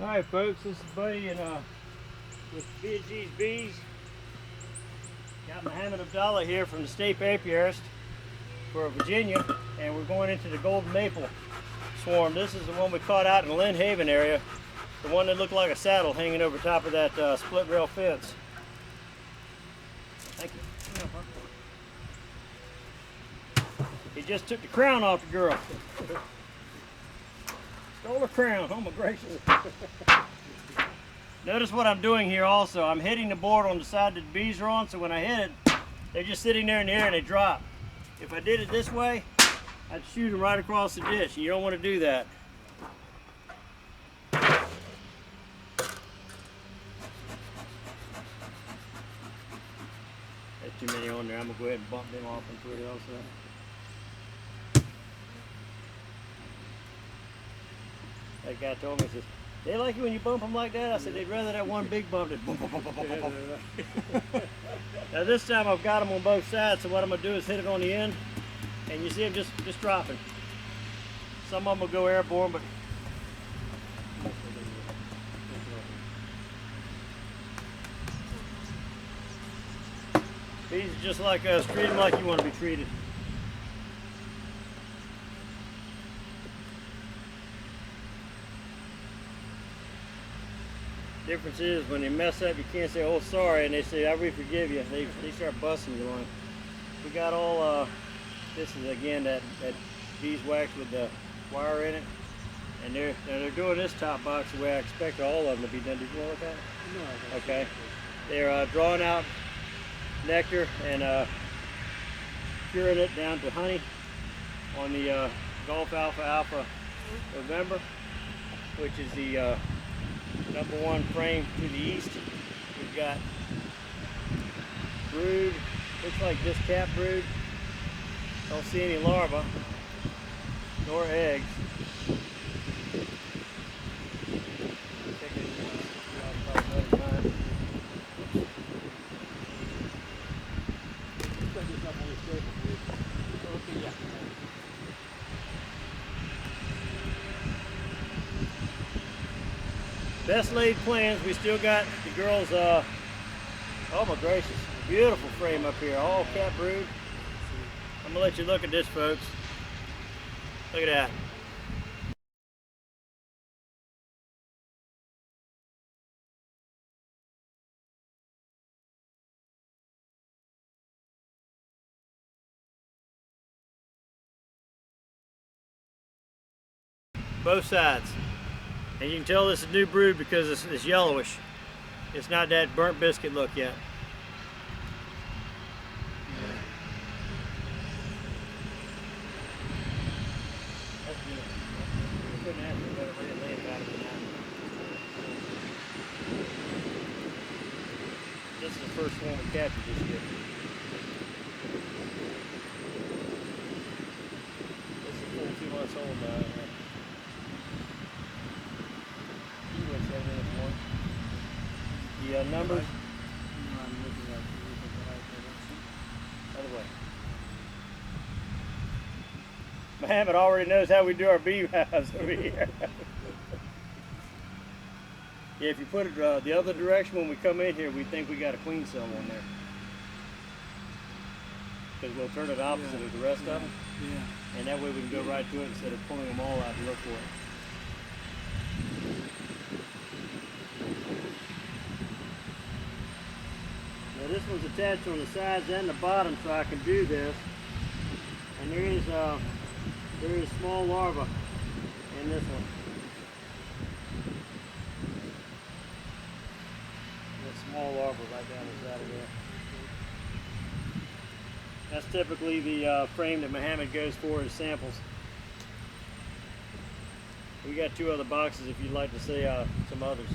All right, folks, this is Buddy and with BG's Bees. Got Mohamed Abdall here from the State Apiarist for Virginia, and we're going into the golden maple swarm. This is the one we caught out in the Lynn Haven area, the one that looked like a saddle hanging over top of that split rail fence. Thank you. He just took the crown off the girl. Stole her crown, oh my gracious. Notice what I'm doing here also. I'm hitting the board on the side that the bees are on, so when I hit it, they're just sitting there in the air and they drop. If I did it this way, I'd shoot them right across the ditch. You don't want to do that. There's too many on there. I'm going to go ahead and bump them off and put it also. That guy told me, he says, they like it when you bump them like that? I said, they'd rather that one big bump that bump, bump, bump, bump, bump, bump. Now this time I've got them on both sides, so what I'm going to do is hit it on the end, and you see them just dropping. Some of them will go airborne, but these are just like us. Treat them like you want to be treated. Difference is when they mess up, you can't say, oh sorry, and they say, I really forgive you. They start busting you on. We got all, this is again that beeswax with the wire in it. And they're doing this top box the way I expected all of them to be done. Did you want to look at it? No. Okay. They're drawing out nectar and curing it down to honey on the Gulf Alpha Alpha November, which is the #1 frame to the east. We've got brood, looks like this cap brood. Don't see any larvae nor eggs. Best laid plans. We still got the girls, oh my gracious, beautiful frame up here, all cap brood. I'm gonna let you look at this, folks. Look at that. Both sides. And you can tell this is new brood because it's yellowish. It's not that burnt biscuit look yet. That's beautiful. We couldn't ask for a better way of laying about it than that. This is the first one we captured this year. This is full 2 months old now. The numbers. Other way. Mohamed already knows how we do our beehives over here. Yeah, if you put it the other direction when we come in here, we think we got a queen cell on there. Because we'll turn it opposite of the rest of them. Yeah. And that way we can go right to it instead of pulling them all out to look for it. This one's attached on the sides and the bottom, so I can do this. And there is small larva in this one. That small larva right down the side of there. That's typically the frame that Mohamed goes for as samples. We got 2 other boxes if you'd like to see some others,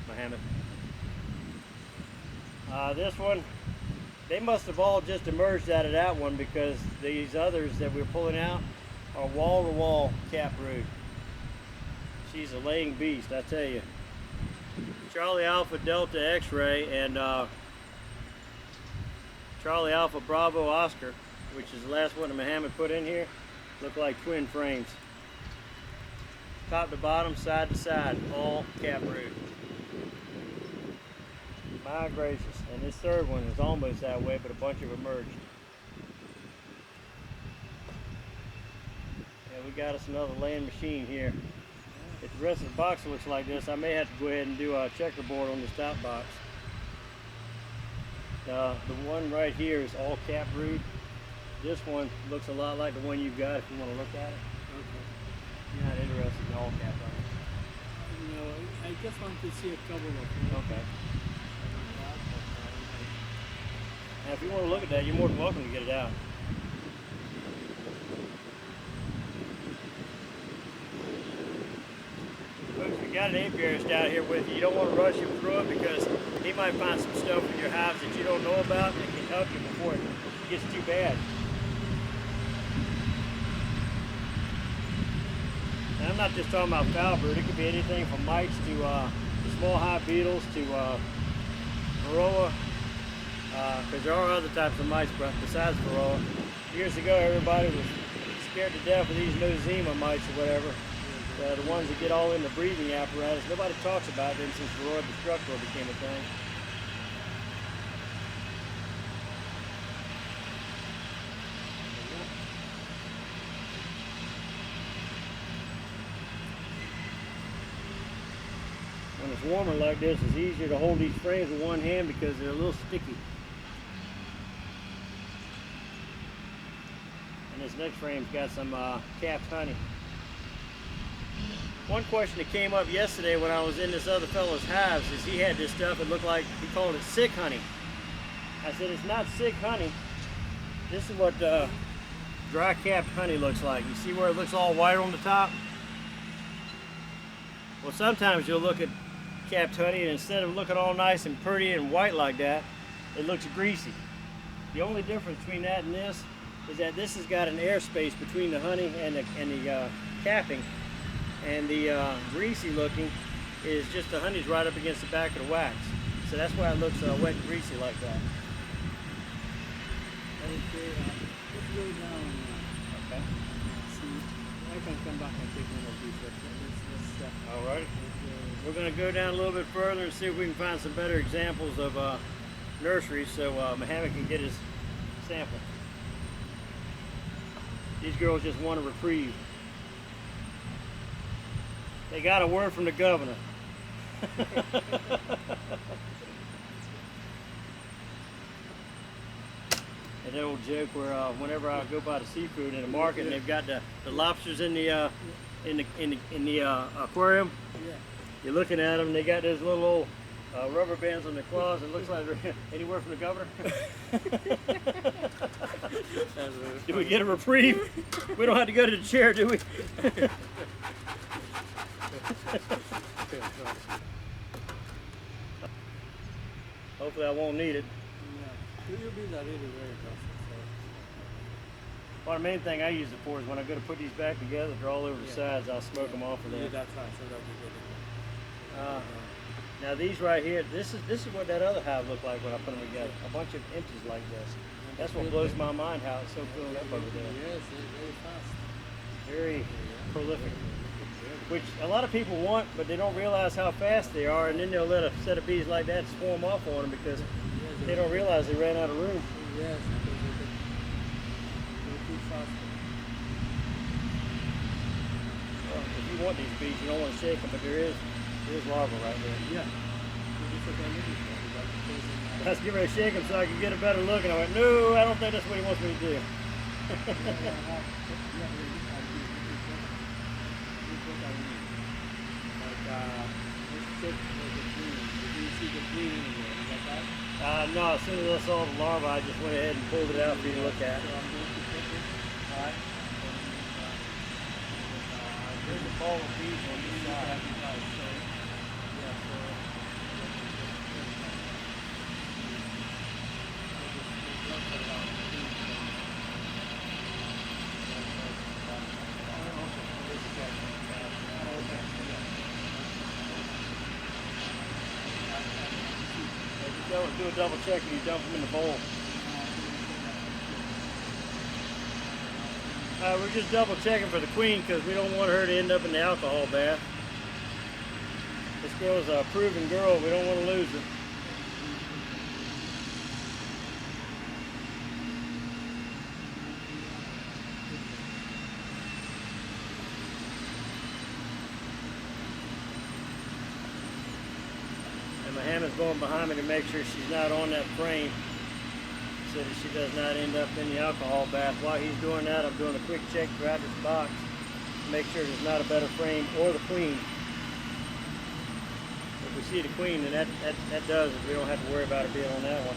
Mohamed. This one, they must have all just emerged out of that one because these others that we're pulling out are wall-to-wall cap brood. She's a laying beast, I tell you. Charlie Alpha Delta X-ray and Charlie Alpha Bravo Oscar, which is the last one that Mohamed put in here, look like twin frames. top to bottom, side to side, all cap brood. My gracious, and this third one is almost that way, but a bunch of them merged. And we got us another laying machine here. If the rest of the box looks like this, I may have to go ahead and do a checkerboard on this top box. The one right here is all cap brood. This one looks a lot like the one you've got if you want to look at it. Okay. You're not interested in all cap on it. No, I just want to see a couple of them. Okay. Now if you want to look at that, you're more than welcome to get it out. Folks, if you got an apiarist out here with you, you don't want to rush him through it because he might find some stuff in your hives that you don't know about that can help you before it gets too bad. And I'm not just talking about foul brood. It could be anything from mites to small hive beetles to varroa, because there are other types of mites besides varroa. Years ago, everybody was scared to death of these nosema mites or whatever. The ones that get all in the breathing apparatus. Nobody talks about them since varroa destructor became a thing. When it's warmer like this, it's easier to hold these frames with one hand because they're a little sticky. And this next frame's got some capped honey. One question that came up yesterday when I was in this other fellow's hives is he had this stuff, it looked like, he called it sick honey. I said, it's not sick honey. This is what dry capped honey looks like. You see where it looks all white on the top? Well, sometimes you'll look at capped honey and instead of looking all nice and pretty and white like that, it looks greasy. The only difference between that and this is that this has got an airspace between the honey and the capping. And the greasy looking is just the honey's right up against the back of the wax. So that's why it looks wet and greasy like that. Okay, let's go down. Okay. See, I can come back and take one of these. All right. We're going to go down a little bit further and see if we can find some better examples of nurseries so Mohamed can get his sample. These girls just want a reprieve. They got a word from the governor. That old joke where whenever I go buy the seafood in the market and they've got the lobsters in the aquarium, Yeah. you're looking at them and they got those little old rubber bands on their claws. It looks like they're anywhere from the governor. Do we get a reprieve? We don't have to go to the chair, do we? Hopefully I won't need it. Yeah. It will be really very tough. Well, the main thing I use it for is when I go to put these back together, they're all over the sides, I'll smoke them off of there. Yeah, that's right. So that'll be good. Now these right here, this is what that other hive looked like when I put them together. A bunch of empties like this. That's what blows my mind, how it's so filled up over there. Yes, it's very fast. Very prolific. Which a lot of people want, but they don't realize how fast they are, and then they'll let a set of bees like that swarm off on them because they don't realize they ran out of room. Yes, they're too fast. Well, if you want these bees, you don't want to shake them, but there is larva right there. Yeah. I was getting ready to shake him so I could get a better look, and I went, no, I don't think that's what he wants me to do. No, as soon as I saw the larva, I just went ahead and pulled it out for you to look at. Alright. There's a ball of bees on this side. Do a double check and you dump them in the bowl. We're just double checking for the queen because we don't want her to end up in the alcohol bath. This girl's a proven girl. We don't want to lose her. And Mohamed's going behind me to make sure she's not on that frame, so that she does not end up in the alcohol bath. While he's doing that, I'm doing a quick check throughout this box to make sure there's not a better frame or the queen. If we see the queen, then that does it. We don't have to worry about her being on that one.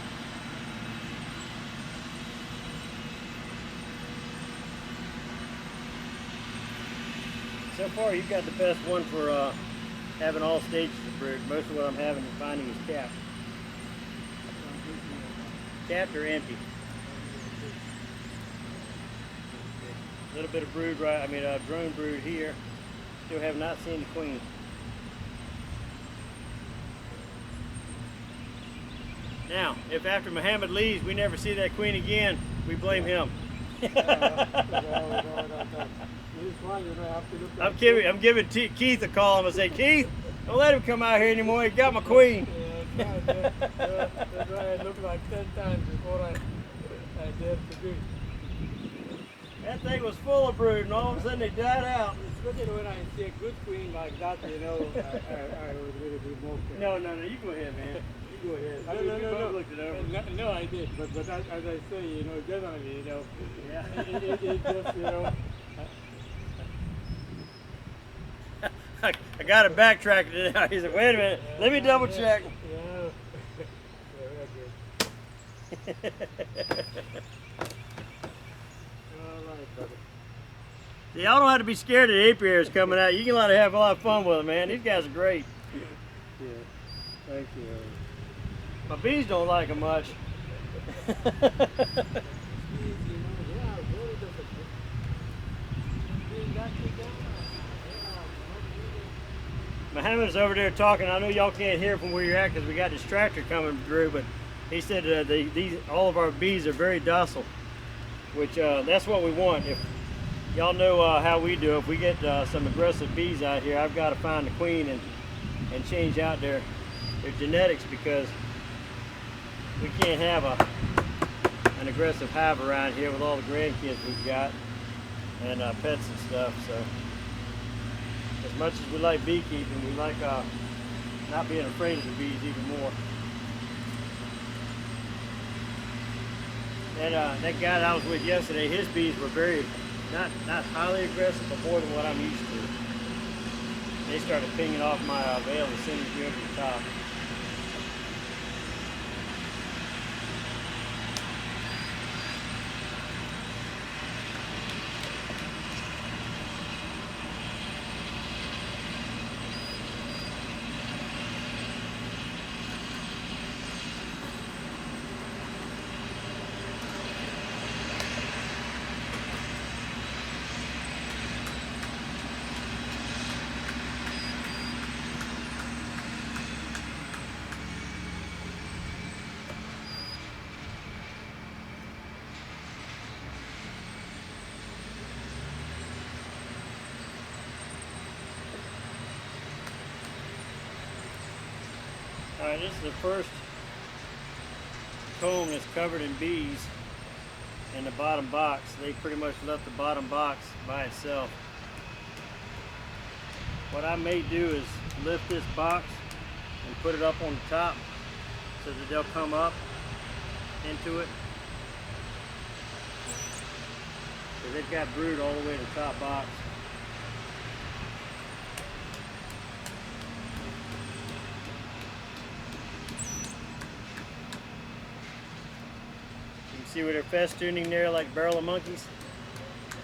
So far, you've got the best one for having all stages of brood. Most of what I'm having and finding is capped. Capped or empty. A little bit of brood, right? I mean, drone brood here. Still have not seen the queen. Now, if after Mohamed leaves, we never see that queen again, we blame him. I'm giving Keith a call. I'm gonna say, Keith, don't let him come out here anymore. He got my queen. That's why I looked like 10 times before I dared to do it. That thing was full of brood, and all of a sudden they died out. Especially when I see a good queen like that, you know, I would really be more careful. No, you go ahead, man. You go ahead. No. Looked it over. No, I did. But as I say, you know, generally, you know, Yeah. it just, you know. I got to backtrack it now. He said, wait a minute, let me double check. Yeah. Very good. All right, brother. See, y'all don't have to be scared of the apiarists coming out. You can have a lot of fun with them, man. These guys are great. Yeah. Thank you. My bees don't like them much. Mohamed's over there talking. I know y'all can't hear from where you're at because we got this tractor coming through, but he said all of our bees are very docile, which that's what we want. If y'all know how we do, if we get some aggressive bees out here, I've got to find the queen and change out their genetics, because we can't have an aggressive hive around here with all the grandkids we've got and pets and stuff. So as much as we like beekeeping, we like not being afraid of the bees even more. That guy that I was with yesterday, his bees were very, not highly aggressive, but more than what I'm used to. They started pinging off my veil as soon as we opened the top. Alright, this is the first comb that's covered in bees in the bottom box. They pretty much left the bottom box by itself. What I may do is lift this box and put it up on the top so that they'll come up into it. So they've got brood all the way to the top box. See where they're festooning there like barrel of monkeys?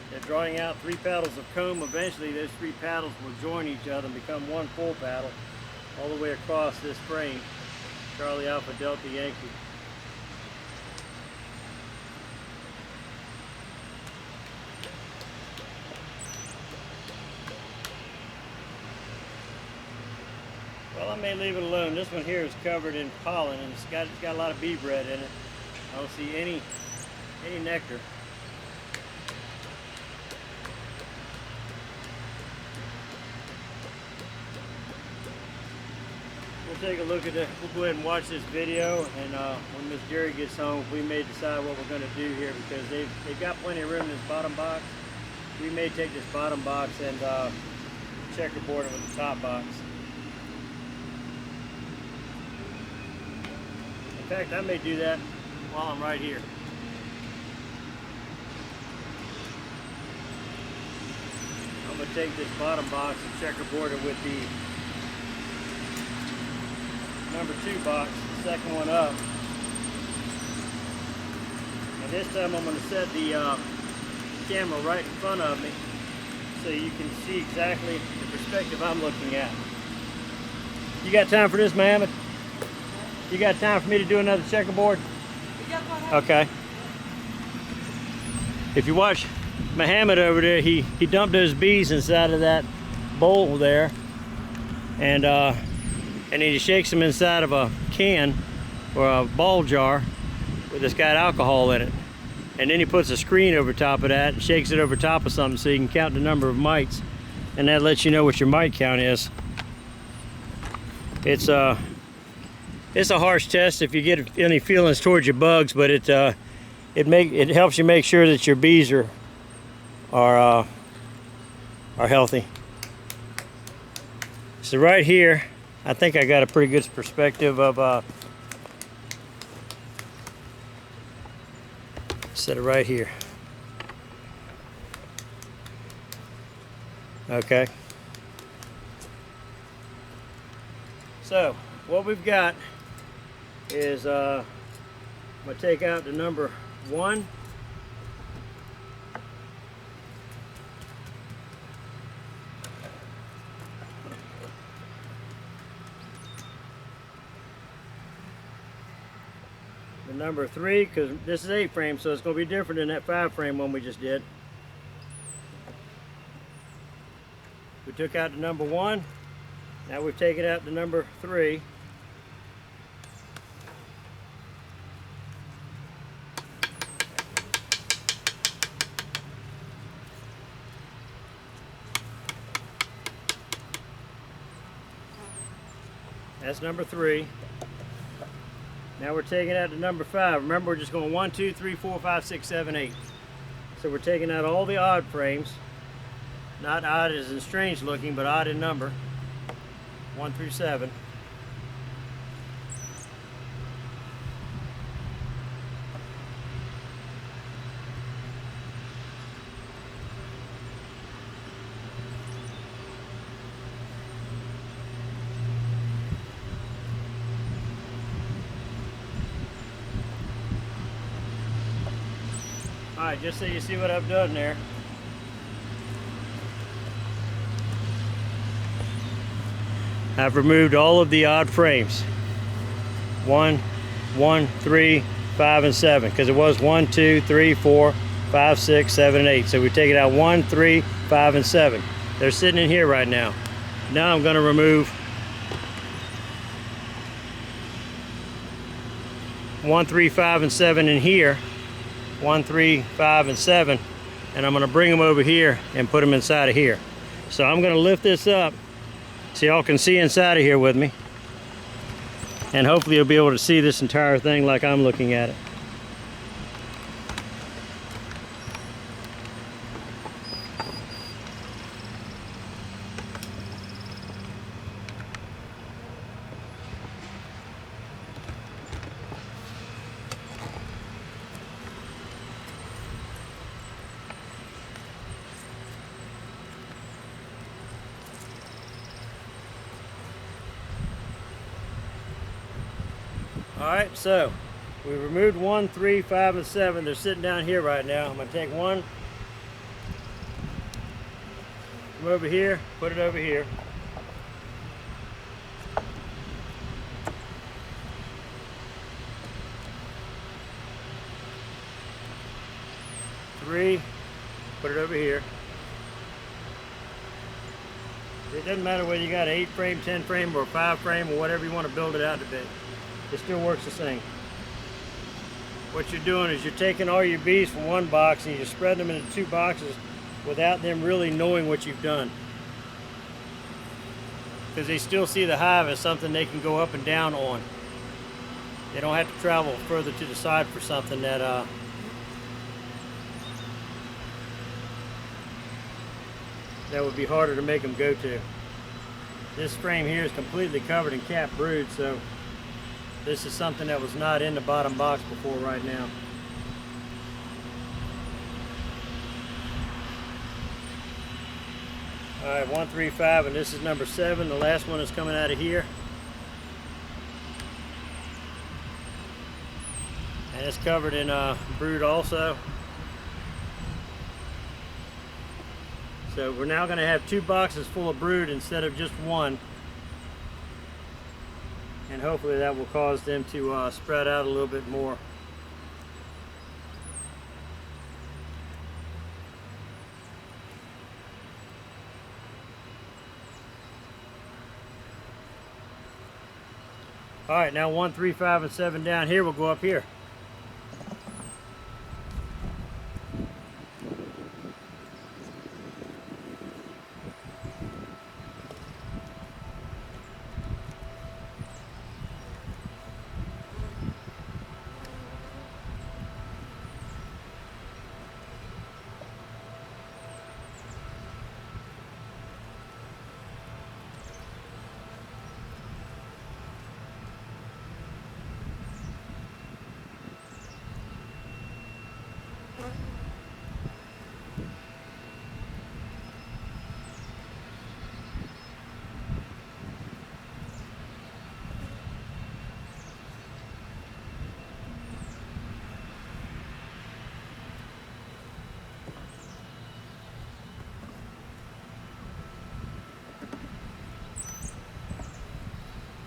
They're drawing out 3 paddles of comb. Eventually those 3 paddles will join each other and become one full paddle all the way across this frame. Charlie Alpha Delta Yankee. Well, I may leave it alone. This one here is covered in pollen and it's got a lot of bee bread in it. I don't see any nectar. we'll take a look at it. We'll go ahead and watch this video, and when Miss Jerry gets home, we may decide what we're going to do here, because they've got plenty of room in this bottom box. We may take this bottom box and checkerboard it with the top box. In fact, I may do that while I'm right here. I'm going to take this bottom box and checkerboard it with the number 2 box, the second one up. And this time I'm going to set the camera right in front of me so you can see exactly the perspective I'm looking at. You got time for this, Mohamed? You got time for me to do another checkerboard? Okay. If you watch Mohamed over there, he dumped those bees inside of that bowl there, and he shakes them inside of a can or a ball jar that's got alcohol in it, and then he puts a screen over top of that and shakes it over top of something so you can count the number of mites, and that lets you know what your mite count is. It's a harsh test if you get any feelings towards your bugs, but it helps you make sure that your bees are healthy. So right here, I think I got a pretty good perspective of set it right here. Okay. So what we've got is I'm going to take out the number 1. The number 3, because this is 8 frame, so it's going to be different than that 5 frame one we just did. We took out the number 1. Now we've taken out the number 3. That's number 3. Now we're taking out the number 5. Remember, we're just going 1, 2, 3, 4, 5, 6, 7, 8. So we're taking out all the odd frames. Not odd as in strange looking, but odd in number. 1 through 7. Alright, just so you see what I've done there. I've removed all of the odd frames. 1, 3, 5, and 7. Because it was 1, 2, 3, 4, 5, 6, 7, and 8. So we take it out 1, 3, 5, and 7. They're sitting in here right now. Now I'm going to remove 1, 3, 5, and 7 in here. 1, 3, 5, and 7, and I'm going to bring them over here and put them inside of here. So I'm going to lift this up so y'all can see inside of here with me, and hopefully you'll be able to see this entire thing like I'm looking at it. Alright, so we removed 1, 3, 5, and 7. They're sitting down here right now. I'm going to take one from over here, put it over here. Three, put it over here. It doesn't matter whether you got an 8 frame, 10 frame, or a 5 frame, or whatever you want to build it out to be. It still works the same. What you're doing is you're taking all your bees from one box and you spread them into 2 boxes without them really knowing what you've done. because they still see the hive as something they can go up and down on. They don't have to travel further to the side for something that that would be harder to make them go to. This frame here is completely covered in cap brood, so this is something that was not in the bottom box before right now. All right, 135, and this is number 7. The last one is coming out of here. And it's covered in brood also. So we're now going to have 2 boxes full of brood instead of just 1. And hopefully that will cause them to spread out a little bit more. All right, now 1, 3, 5, and 7 down here will go up here.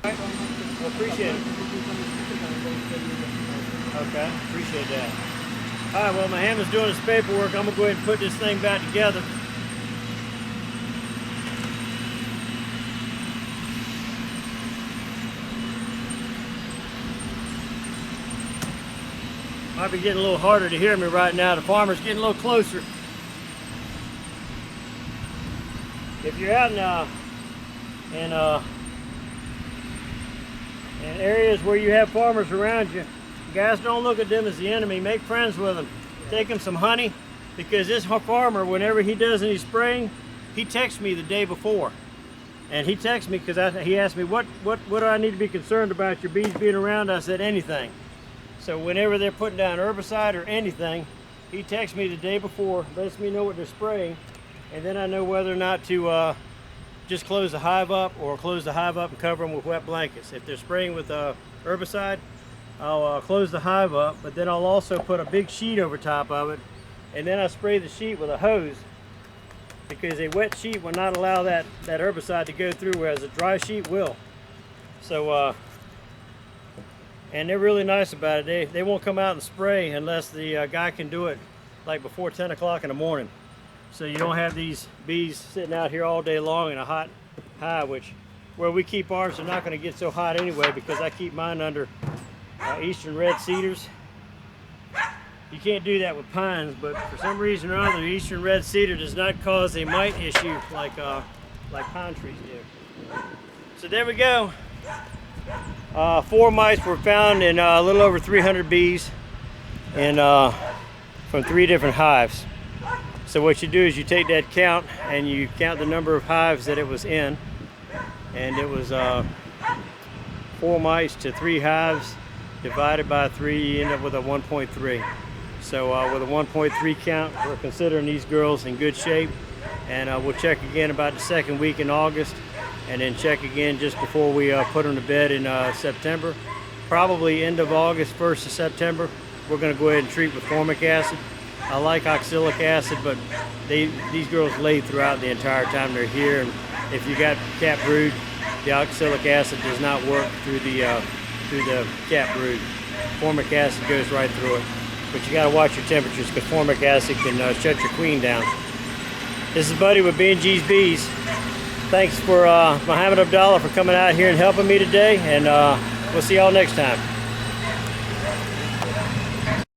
Well, appreciate it. Okay, appreciate that. All right, well, Mohamed's doing his paperwork. I'm gonna go ahead and put this thing back together. Might be getting a little harder to hear me right now. The farmer's getting a little closer. If you're out in areas where you have farmers around you, guys, don't look at them as the enemy. Make friends with them. Take them some honey, because this farmer, whenever he does any spraying, he texts me the day before. And he texts me because he asked me, what do I need to be concerned about your bees being around? I said, anything. So whenever they're putting down herbicide or anything, he texts me the day before, lets me know what they're spraying, and then I know whether or not to just close the hive up or close the hive up and cover them with wet blankets. If they're spraying with herbicide, I'll close the hive up, but then I'll also put a big sheet over top of it, and then I spray the sheet with a hose, because a wet sheet will not allow that herbicide to go through, whereas a dry sheet will. So, and they're really nice about it. They won't come out and spray unless the guy can do it like before 10 o'clock in the morning. So you don't have these bees sitting out here all day long in a hot hive, which where we keep ours, they're not going to get so hot anyway, because I keep mine under eastern red cedars. You can't do that with pines, but for some reason or other, eastern red cedar does not cause a mite issue like pine trees do. So there we go. 4 mites were found in a little over 300 bees, and from 3 different hives. So what you do is you take that count and you count the number of hives that it was in, and it was 4 mites to 3 hives divided by 3, you end up with a 1.3. So with a 1.3 count, we're considering these girls in good shape, and we'll check again about the 2nd week in August, and then check again just before we put them to bed in September. Probably end of August, 1st of September, we're going to go ahead and treat with formic acid. I like oxalic acid, but these girls lay throughout the entire time they're here, and if you got cap brood, the oxalic acid does not work through the cap brood. Formic acid goes right through it, but you got to watch your temperatures, because formic acid can shut your queen down. This is Buddy with B&G's Bees. Thanks for Mohamed Abdall for coming out here and helping me today, and we'll see y'all next time.